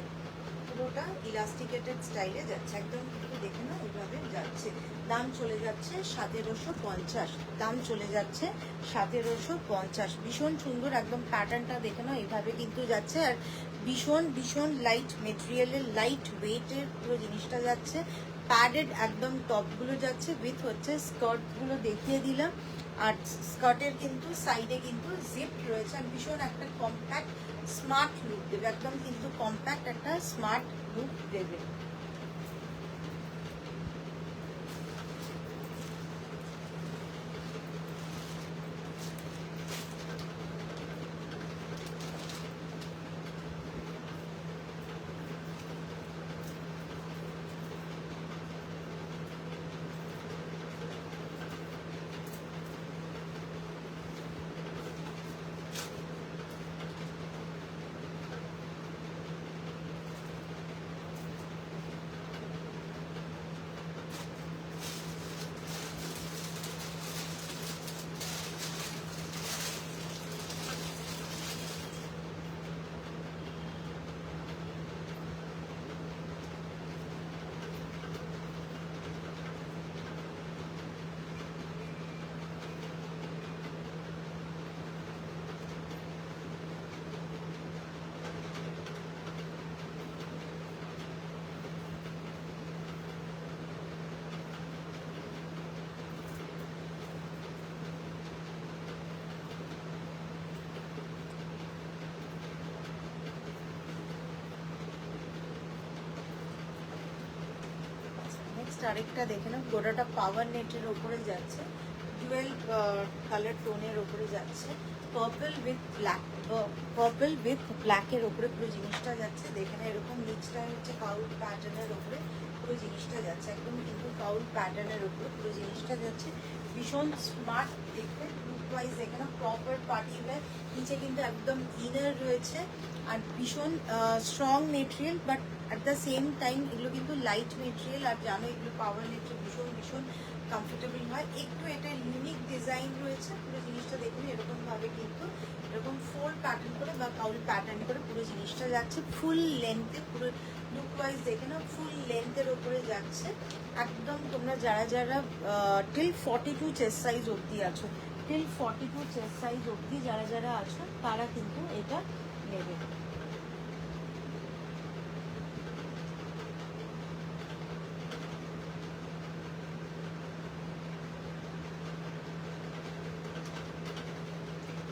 পুরোটা ইলাস্টিকেটেড স্টাইলে যাচ্ছে, একদম কিন্তু দেখে না এইভাবে যাচ্ছে। দাম চলে যাচ্ছে 1750, দাম চলে যাচ্ছে 1750। ভীষণ সুন্দর একদম প্যাটার্নটা দেখে না এইভাবে কিন্তু যাচ্ছে, আর ভীষণ ভীষণ লাইট মেটেরিয়ালের, লাইট ওয়েটের পুরো জিনিসটা যাচ্ছে। প্যাডেড একদম টপগুলো যাচ্ছে উইথ হচ্ছে স্কার্টগুলো দেখিয়ে দিলাম, আর স্কার্টের কিন্তু সাইডে কিন্তু জিপ রয়েছে, আর ভীষণ একটা কম্প্যাক্ট স্মার্ট লুক দেবে, একদম কিন্তু কম্প্যাক্ট একটা স্মার্ট লুক দেবে। আরেকটা দেখে নাও, গোটাটা পাওয়ার নেটের ওপরে যাচ্ছে, ডুয়েল কালার টোনের ওপরে যাচ্ছে, purple with black, purple with ব্ল্যাকের ওপরে পুরো জিনিসটা যাচ্ছে। দেখে না এরকম নিচটা হচ্ছে কাউল প্যাটার্নের ওপরে পুরো জিনিসটা যাচ্ছে, একদম কিন্তু কাউল প্যাটার্নের ওপরে পুরো জিনিসটা যাচ্ছে। ভীষণ স্মার্ট দেখতে, লুক ওয়াইজ দেখে না প্রপার পার্টি ওয়্যার। নিচে কিন্তু একদম ইনার রয়েছে আর ভীষণ strong material, but at the same time এগুলো কিন্তু লাইট মেটেরিয়াল। আর জানো এগুলো পাওয়ার নেটের ভীষণ ভীষণ কমফোর্টেবল হয়। একটু এটা ইউনিক ডিজাইন রয়েছে, পুরো জিনিসটা দেখুন এরকমভাবে কিন্তু এরকম ফোল্ড প্যাটার্ন করে বা কাউল প্যাটার্ন করে পুরো জিনিসটা যাচ্ছে। ফুল লেন্থে পুরো লুক ওয়াইজ দেখে না ফুল লেন্থের ওপরে যাচ্ছে একদম। তোমরা যারা যারা টিল 42 চেস্ট সাইজ অবধি আছো, টিল 42 চেস্ট সাইজ অবধি যারা যারা আছো তারা কিন্তু এটা নেবে।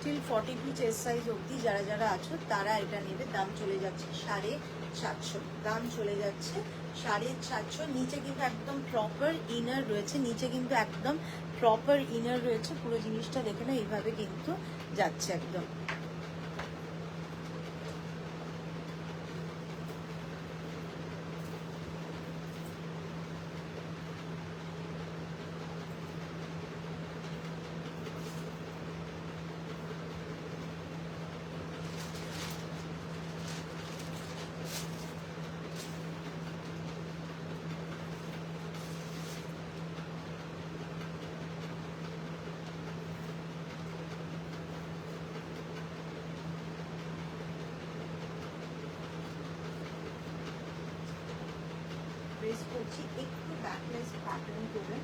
টিল 42 চেস্ট সাইজ অবধি যারা যারা আছো তারা এটা নেবে। দাম চলে যাচ্ছে 750, দাম চলে যাচ্ছে 750। নিচে কিন্তু একদম প্রপার ইনার রয়েছে, নিচে কিন্তু একদম প্রপার ইনার রয়েছে। পুরো জিনিসটা দেখে না এইভাবে কিন্তু যাচ্ছে একদম। ড্রেস করছি একটু ব্যাকলেস প্যাটার্ন করে।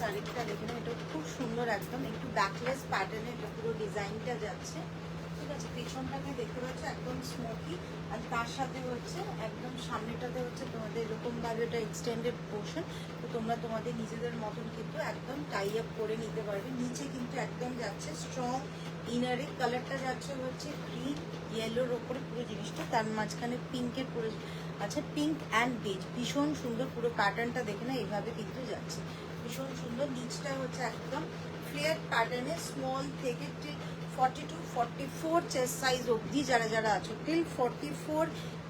আরেকটা দেখে না, এটা খুব সুন্দর একদম একটু ব্যাকলেস প্যাটার্নের পুরো ডিজাইনটা যাচ্ছে। ঠিক আছে, পেছনটাকে দেখতে পাচ্ছ একদম স্মোকি, আর তার সাথে হচ্ছে একদম সামনেটাতে হচ্ছে তোমাদের এরকমভাবে ওটা এক্সটেন্ডেড পোর্শন। তো তোমরা তোমাদের নিজেদের মতন কিন্তু একদম টাই আপ করে নিতে পারবে। নিচে কিন্তু একদম যাচ্ছে স্ট্রং ইনারে, কালারটা যাচ্ছে হচ্ছে গ্রিন ইয়েলোর ওপরে পুরো জিনিসটা, তার মাঝখানে পিঙ্কের পুরো আচ্ছা পিঙ্ক অ্যান্ড বেজ। ভীষণ সুন্দর পুরো প্যাটার্নটা দেখে না এইভাবে কিন্তু যাচ্ছে, ভীষণ সুন্দর। নিচটা হচ্ছে একদম ফ্লেয়ার প্যাটার্নে স্মল থেকে টিল 42-44 চেস্ট সাইজ অবধি যারা যারা আছো, টিল 44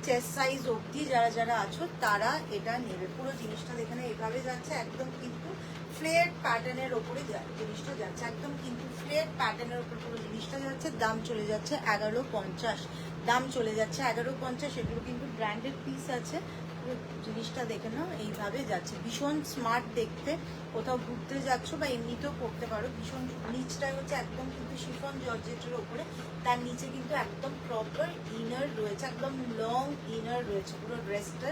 চেস্ট সাইজ অবধি যারা যারা আছো তারা এটা নেবে। পুরো জিনিসটা দেখে না এভাবে যাচ্ছে একদম কিন্তু ফ্লেয়ার প্যাটার্নের ওপরে জিনিসটা যাচ্ছে, একদম কিন্তু ফ্লেয়ার প্যাটার্নের ওপর পুরো জিনিসটা যাচ্ছে। দাম চলে যাচ্ছে 1150, দাম চলে যাচ্ছে 1150। এগুলো কিন্তু ব্র্যান্ডেড পিস আছে। জিনিসটা দেখে নাও এইভাবে যাচ্ছে, ভীষণ স্মার্ট দেখতে। কোথাও ঘুরতে যাচ্ছ বা এমনিতেও পড়তে পারো। ভীষণ নিচটাই হচ্ছে একদম কিন্তু শিফন জর্জেটের ওপরে, তার নিচে কিন্তু একদম প্রপার ইনার রয়েছে, একদম লং ইনার রয়েছে পুরো ড্রেসটা,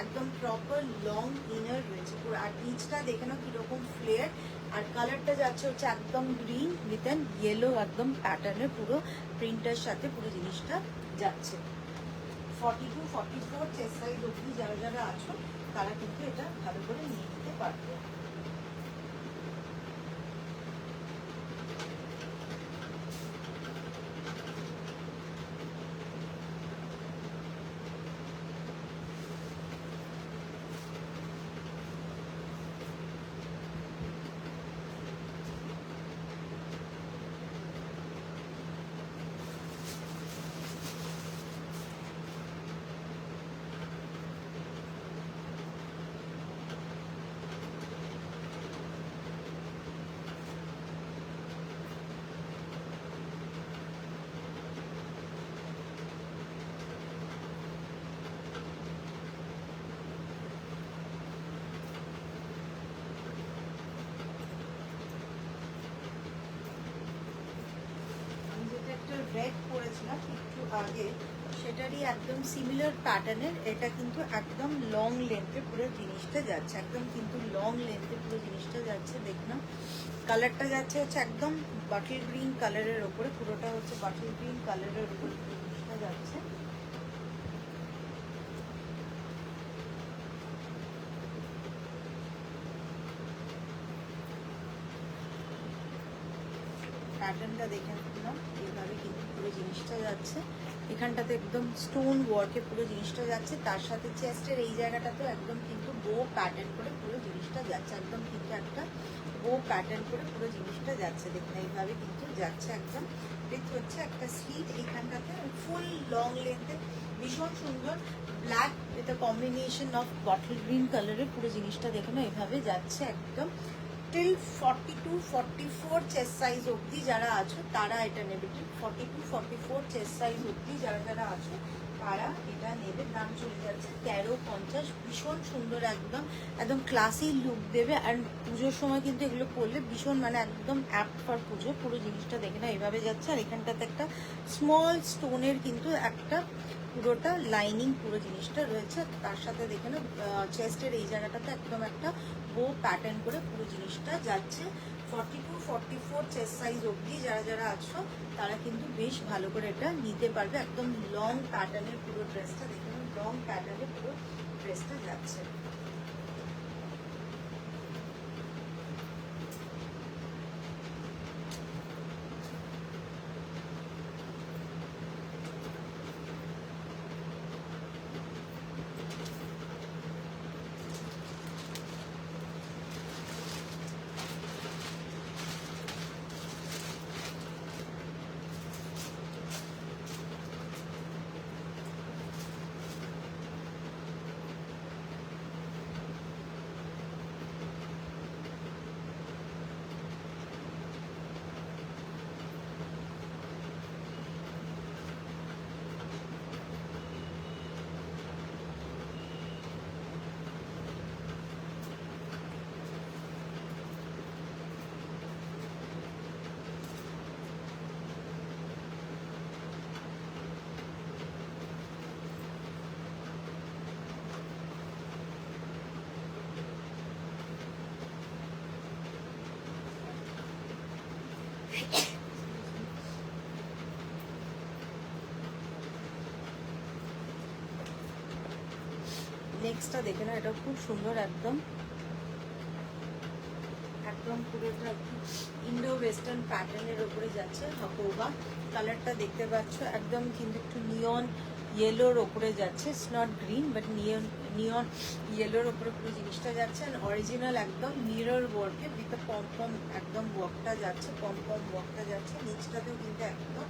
একদম প্রপার লং ইনার রয়েছে পুরো। আর নিচটা দেখে নাও কিরকম ফ্লেয়ার, আর কালারটা যাচ্ছে হচ্ছে একদম গ্রিন উইথ অ্যান ইয়েলো একদম প্যাটার্নের পুরো প্রিন্টের সাথে পুরো জিনিসটা যাচ্ছে। 42-44 চেস্ট সাইজ অবধি যারা যারা আছো তারা কিন্তু এটা ভালো করে নিয়ে নিতে পারবে। পরেছিলাম একটু আগে, সেটারই একদম সিমিলার প্যাটার্নের। এটা কিন্তু একদম লং লেন্থে পুরো জিনিসটা যাচ্ছে, একদম কিন্তু লং লেন্থে পুরো জিনিসটা যাচ্ছে। দেখলাম কালারটা যাচ্ছে হচ্ছে একদম বাটল গ্রিন কালারের ওপরে, পুরোটা হচ্ছে বাটল গ্রিন কালারের উপরে জিনিসটা যাচ্ছে। প্যাটার্নটা দেখে নিলাম, এইভাবে কিন্তু পুরো জিনিসটা যাচ্ছে। এখানটাতে একদম স্টোন ওয়ার্কে পুরো জিনিসটা যাচ্ছে, তার সাথে চেস্টের এই জায়গাটাতে একদম কিন্তু বো প্যাটার্ন করে পুরো জিনিসটা যাচ্ছে, একদম কিন্তু একটা বো প্যাটার্ন করে পুরো জিনিসটা যাচ্ছে। দেখুন এইভাবে কিন্তু যাচ্ছে একদম। দেখতে হচ্ছে একটা স্লিভ এইখানটাতে ফুল লং লেন্থে, ভীষণ সুন্দর black with combination of bottle green কালারের পুরো জিনিসটা দেখুন এইভাবে যাচ্ছে একদম। টিল 42-44 চেস্ট সাইজ অবধি যারা আছো তারা এটা নেবে। ঠিক 42-44 চেস্ট সাইজ অবধি যারা যারা আছো তারা এটা নেবে। দাম চলে যাচ্ছে 1350। ভীষণ সুন্দর, একদম একদম ক্লাসি লুক দেবে। আর পুজোর সময় কিন্তু এগুলো পরলে ভীষণ মানে একদম অ্যাপ্ট ফর পুজো। পুরো জিনিসটা দেখে না এইভাবে যাচ্ছে। আর এখানটাতে একটা স্মল স্টোনের কিন্তু একটা পুরোটা লাইনিং পুরো জিনিসটা রয়েছে। তার সাথে দেখে না চেস্টের এই জায়গাটাতে একদম একটা বো প্যাটার্ন করে পুরো জিনিসটা যাচ্ছে। 42-44 চেস্ট সাইজ অবধি যারা যারা আছো তারা কিন্তু বেশ ভালো করে এটা নিতে পারবে। একদম লং প্যাটার্নের পুরো ড্রেসটা দেখে না, লং প্যাটার্নের পুরো ড্রেসটা যাচ্ছে। নেক্সটটা দেখে না, এটা খুব সুন্দর, একদম একদম পুরোটা ইন্ডো ওয়েস্টার্ন প্যাটার্নের উপরে যাচ্ছে। হাকোবা কালারটা দেখতে পাচ্ছ, একদম কিন্তু একটু নিয়ন ইয়েলোর ওপরে যাচ্ছে। ইটস নট গ্রিন বাট নিয়ন ইয়েলোর ওপরে পুরো জিনিসটা যাচ্ছে। আর অরিজিনাল একদম মিরর ওয়ার্কে উইথ পম একদম ওয়ার্কটা যাচ্ছে, পম ওয়ার্কটা যাচ্ছে। নিচটাতেও কিন্তু একদম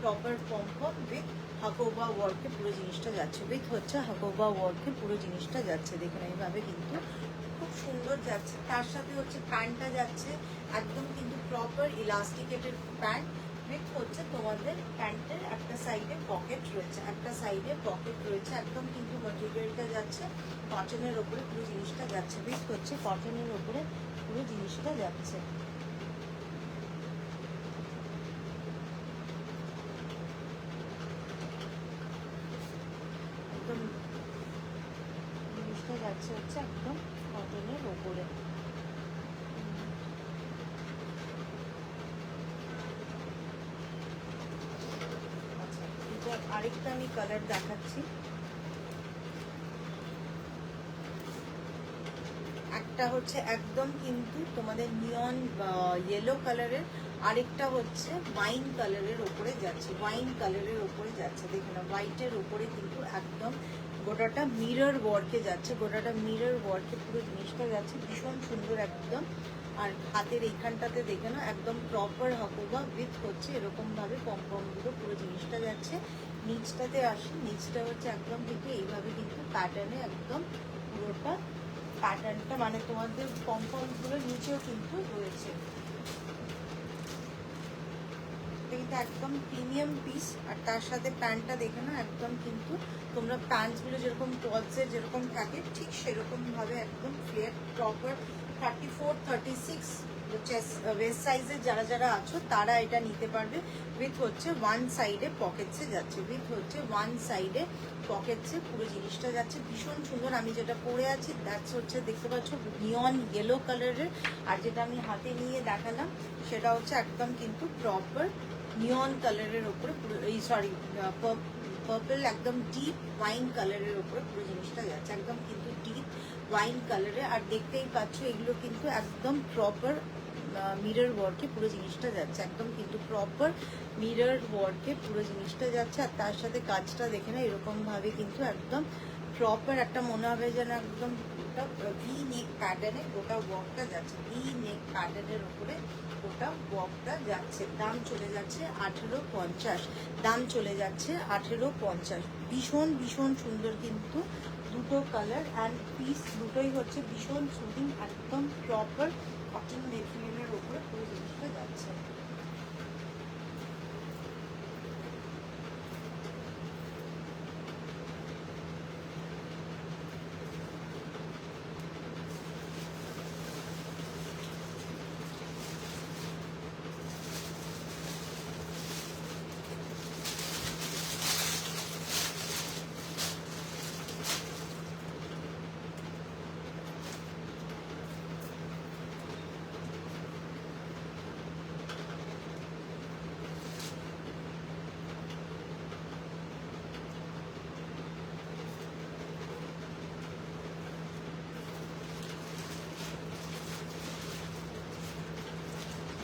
প্রপার পম উইথ হাকোবা ওয়ার্কে পুরো জিনিসটা যাচ্ছে, উইথ হচ্ছে হাকোবা ওয়ার্কে পুরো জিনিসটা যাচ্ছে। দেখুন এইভাবে কিন্তু খুব সুন্দর যাচ্ছে। তার সাথে হচ্ছে প্যান্টটা যাচ্ছে একদম কিন্তু প্রপার ইলাস্টিকেটেড প্যান্ট উইথ হচ্ছে তোমাদের প্যান্টের একটা সাইডে পকেট রয়েছে, একটা সাইডে পকেট রয়েছে। একদম কিন্তু ম্যাটেরিয়ালটা যাচ্ছে কটনের ওপরে পুরো জিনিসটা যাচ্ছে, উইথ হচ্ছে কটনের ওপরে পুরো জিনিসটা যাচ্ছে। একদম জিনিসটা যাচ্ছে হচ্ছে একদম কটনের ওপরে। আচ্ছা, এটা আরেকটা আমি কালার দেখাচ্ছি। একটা হচ্ছে একদম কিন্তু তোমাদের নিয়ন ইয়েলো কালারের, আরেকটা হচ্ছে ওয়াইন কালারের ওপরে যাচ্ছে, ওয়াইন কালারের ওপরে যাচ্ছে। দেখে না হোয়াইটের ওপরে কিন্তু একদম গোটাটা মিরর ওয়ার্কে যাচ্ছে, গোটাটা মিরর ওয়ার্কে পুরো জিনিসটা যাচ্ছে। ভীষণ সুন্দর একদম। আর হাতের এইখানটাতে দেখে না একদম প্রপার হাকোবা উইথ হচ্ছে এরকম ভাবে পমপমগুলো পুরো জিনিসটা যাচ্ছে। নিচটাতে আসি, নিচটা হচ্ছে একদম কিন্তু এইভাবে কিন্তু প্যাটার্নে একদম পুরোটা প্যাটার্নটা মানে তোমাদের পমপমগুলো নিচেও কিন্তু রয়েছে। এটা একদম প্রিমিয়াম পিস। আর তার সাথে প্যান্টটা দেখে না একদম কিন্তু তোমরা প্যান্টসগুলো যেরকম টলসের যেরকম থাকে ঠিক সেরকম ভাবে একদম ফ্লেয়ার প্রপার 34-36 ওয়েস্ট সাইজের যারা যারা আছো তারা এটা নিতে পারবে। উইথ হচ্ছে ওয়ান সাইডে পকেটসে যাচ্ছে, উইথ হচ্ছে ওয়ান সাইডে পকেটসে পুরো জিনিসটা যাচ্ছে। ভীষণ সুন্দর। আমি যেটা পরে আছি দ্যাটস হচ্ছে দেখতে পাচ্ছ নিয়ন ইয়েলো কালারের, আর যেটা আমি হাতে নিয়ে দেখালাম সেটা হচ্ছে একদম কিন্তু প্রপার নিয়ন কালারের ওপরে পুরো, এই সরি পার্পল একদম ডিপ ওয়াইন কালারের ওপরে পুরো জিনিসটা যাচ্ছে, একদম কিন্তু ডিপ ওয়াইন কালারে। আর দেখতেই পাচ্ছ এগুলো কিন্তু একদম প্রপার মিরর ওয়ার্কে পুরো জিনিসটা যাচ্ছে, একদম কিন্তু প্রপার মিরর ওয়ার্কে পুরো জিনিসটা যাচ্ছে। আর তার সাথে কাজটা দেখে না এরকম ভাবে কিন্তু একদম প্রপার একটা মনে হবে যেন একদম ভি নেক প্যাটার্নে গোটা ওয়ার্কটা যাচ্ছে, ভি নেক প্যাটার্নের উপরে গোটা ওয়ার্কটা যাচ্ছে। দাম চলে যাচ্ছে 1850, দাম চলে যাচ্ছে 1850। ভীষণ ভীষণ সুন্দর কিন্তু দুটো কালার অ্যান্ড পিস দুটোই হচ্ছে ভীষণ সুদিং, একদম প্রপার কটন মেটেরিয়ালের উপরে পুরো জিনিসটা যাচ্ছে।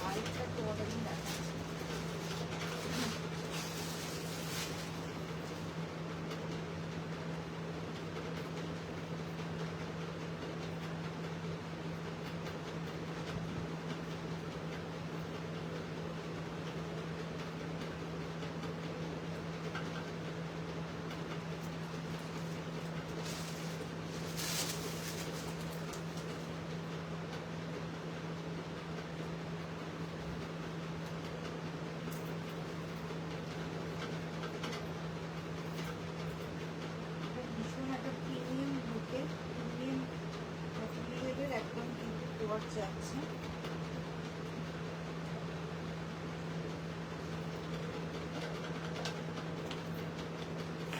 আরেকটা তোমাদের দেখাচ্ছি। ভীষণ একটা প্রিমিয়াম লুকের প্রিমিয়াম মেটেরিয়ালের একদম কিন্তু ওয়ার্ক যাচ্ছে।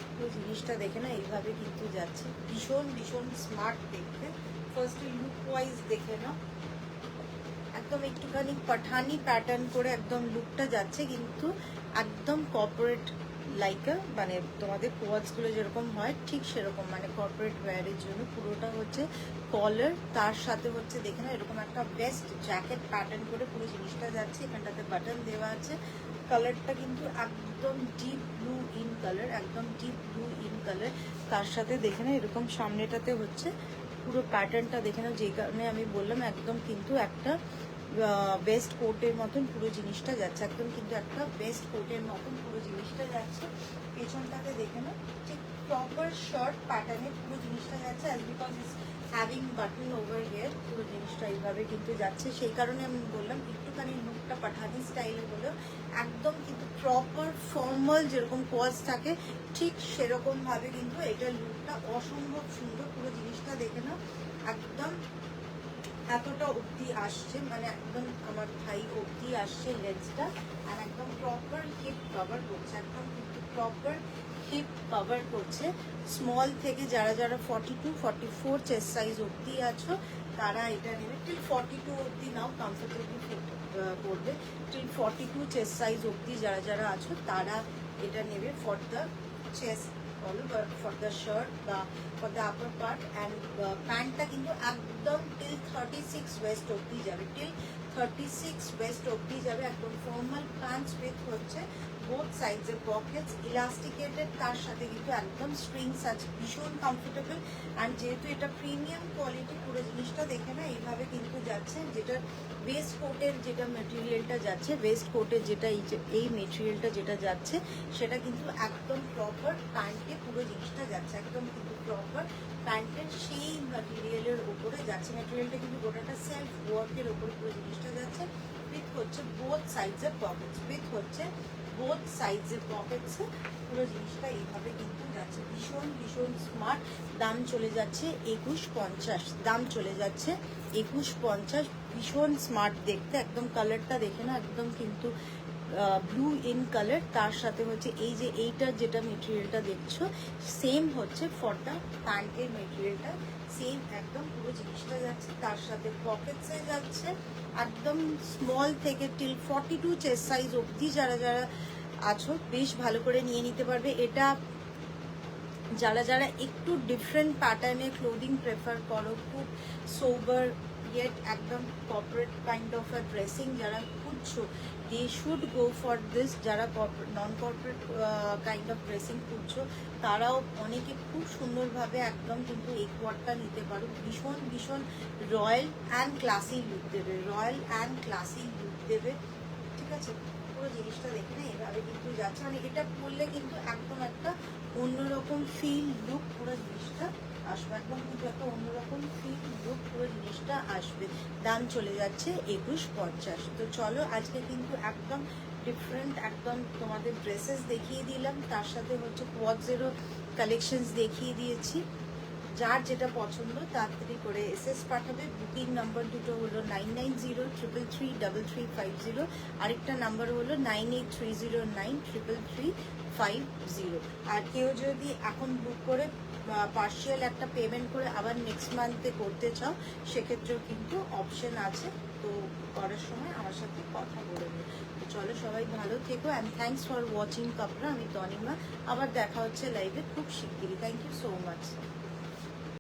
পুরো জিনিসটা দেখে না এইভাবে কিন্তু যাচ্ছে, ভীষণ ভীষণ স্মার্ট দেখতে। ফার্স্টে লুক ওয়াইজ দেখে না একদম একটুখানি পাঠানি প্যাটার্ন করে একদম লুকটা যাচ্ছে, কিন্তু একদম কর্পোরেট লাইকা, মানে তোমাদের কোয়ার্সগুলো যেরকম হয় ঠিক সেরকম, মানে কর্পোরেট ওয়্যারের জন্য পুরোটা হচ্ছে কলার, তার সাথে হচ্ছে দেখে না এরকম একটা বেস্ট জ্যাকেট প্যাটার্ন করে পুরো জিনিসটা যাচ্ছে। এখানটাতে বাটন দেওয়া আছে, কালারটা কিন্তু একদম ডিপ ব্লু ইন কালার, একদম ডিপ ব্লু ইন কালার। তার সাথে দেখে না এরকম সামনেটাতে হচ্ছে পুরো প্যাটার্নটা দেখে না, যে কারণে আমি বললাম একদম কিন্তু একটা বেস্ট কোটের মতন পুরো জিনিসটা যাচ্ছে, একদম কিন্তু একটা বেস্ট কোটের মতন পুরো জিনিসটা যাচ্ছে। পেছনটাতে দেখে না ঠিক প্রপার শার্ট প্যাটার্নে পুরো জিনিসটা যাচ্ছে, as because it's having button over here পুরো জিনিসটা এইভাবে কিন্তু যাচ্ছে। সেই কারণে আমি বললাম একটুখানি লুকটা পাঠানি স্টাইলে হলেও একদম কিন্তু প্রপার ফর্মাল যেরকম কোয়ার্স থাকে ঠিক সেরকমভাবে কিন্তু এটার লুকটা অসম্ভব সুন্দর। পুরো জিনিসটা দেখে না একদম এতটা অবধি আসছে, মানে একদম আমার ভাই অবধি আসছে লেন্সটা, আর একদম প্রপার হিপ কভার করছে, একদম কিন্তু প্রপার হিপ কভার করছে। স্মল থেকে যারা যারা 42-44 চেস্ট সাইজ অবধি আছো তারা এটা নেবে, টিল 42 অবধি নাও কমফোর্টেবলি ফিট করবে, টিল 42 চেস্ট সাইজ অবধি যারা যারা আছো তারা এটা নেবে for the chest all over for the shirt, for the upper part, and প্যান্টটা কিন্তু একদম till 36 ওয়েস্ট অবধি যাবে, till 36 ওয়েস্ট অবধি যাবে, একদম ফর্মাল প্যান্টস উইথ হচ্ছে বোথ সাইডের পকেটস ইলাস্টিকেটেড, তার সাথে কিন্তু একদম স্ট্রিংস আছে, ভীষণ কমফোর্টেবল। অ্যান্ড যেহেতু এটা প্রিমিয়াম কোয়ালিটি পুরো জিনিসটা দেখে না এইভাবে কিন্তু যাচ্ছে, যেটা ওয়েস্ট কোটের যেটা মেটেরিয়ালটা যাচ্ছে, ওয়েস্ট কোটের যেটা এই মেটেরিয়ালটা যেটা যাচ্ছে সেটা কিন্তু একদম প্রপার প্যান্টে পুরো জিনিসটা যাচ্ছে, একদম কিন্তু প্রপার প্যান্টের সেই মেটেরিয়ালের উপরে যাচ্ছে। মেটেরিয়ালটা কিন্তু গোটাটা সেলফ ওয়ার্কের উপরে পুরো জিনিসটা যাচ্ছে, উইথ হচ্ছে বোথ সাইডসের পকেটস, উইথ হচ্ছে বোথ সাইজের পকেটসে পুরো জিনিসটা এইভাবে কিন্তু যাচ্ছে, ভীষণ ভীষণ স্মার্ট। দাম চলে যাচ্ছে 2150, দাম চলে যাচ্ছে 2150। ভীষণ স্মার্ট দেখতে, একদম কালারটা দেখে না, একদম কিন্তু ব্লু ইন কালার। তার সাথে হচ্ছে এই যে এইটার যেটা মেটেরিয়ালটা দেখছো সেম হচ্ছে ফটা প্যান্টের মেটেরিয়ালটা, সেম একদম পুরো জিনিসটা যাচ্ছে। তার সাথে পকেটসে যাচ্ছে একদম স্মল থেকে টিল 42 চেস্ট সাইজ অবধি যারা যারা আছো বেশ ভালো করে নিয়ে নিতে পারবে। এটা যারা যারা একটু ডিফারেন্ট প্যাটার্নের ক্লোদিং প্রেফার করো, খুব সোবার ইয়েট একদম corporate kind of a dressing যারা খুঁজছো, they should go for this. যারা non corporate kind of dressing খুঁজছো তারাও অনেকে খুব সুন্দরভাবে একদম কিন্তু এই কোয়ারটা নিতে পারো। ভীষণ ভীষণ রয়্যাল অ্যান্ড ক্লাসি লুক দেবে, রয়্যাল অ্যান্ড ক্লাসি লুক দেবে, ঠিক আছে। পুরো জিনিসটা দেখে না এভাবে কিন্তু যাচ্ছে, মানে এটা পরলে কিন্তু একদম একটা অন্যরকম ফিল লুক পুরো জিনিসটা আসবে, একদম কিন্তু একটা অন্যরকম ফিল লুক পুরো জিনিসটা আসবে। দাম চলে যাচ্ছে 2150। তো চলো আজকে কিন্তু একদম ডিফারেন্ট একদম তোমাদের ড্রেসেস দেখিয়ে দিলাম, তার সাথে হচ্ছে কোয়াড জিরো কালেকশনস দেখিয়ে দিয়েছি। যার যেটা পছন্দ তাড়াতাড়ি করে এসএস পাঠাবে। বুকিং নাম্বার দুটো হলো 9903333350, আরেকটা নাম্বার হলো 9830933350। আর কেউ যদি এখন বুক করে পার্শিয়াল একটা পেমেন্ট করে আবার নেক্সট মান্থে করতে চাও সেক্ষেত্রেও কিন্তু অপশন আছে, তো করার সময় আমার সাথে কথা বলে নেবে। তো চলো সবাই ভালো থেকো and thanks for watching Kapra. আমি তনিমা, আবার দেখা হচ্ছে লাইভে খুব শিগগিরই। Thank you so much.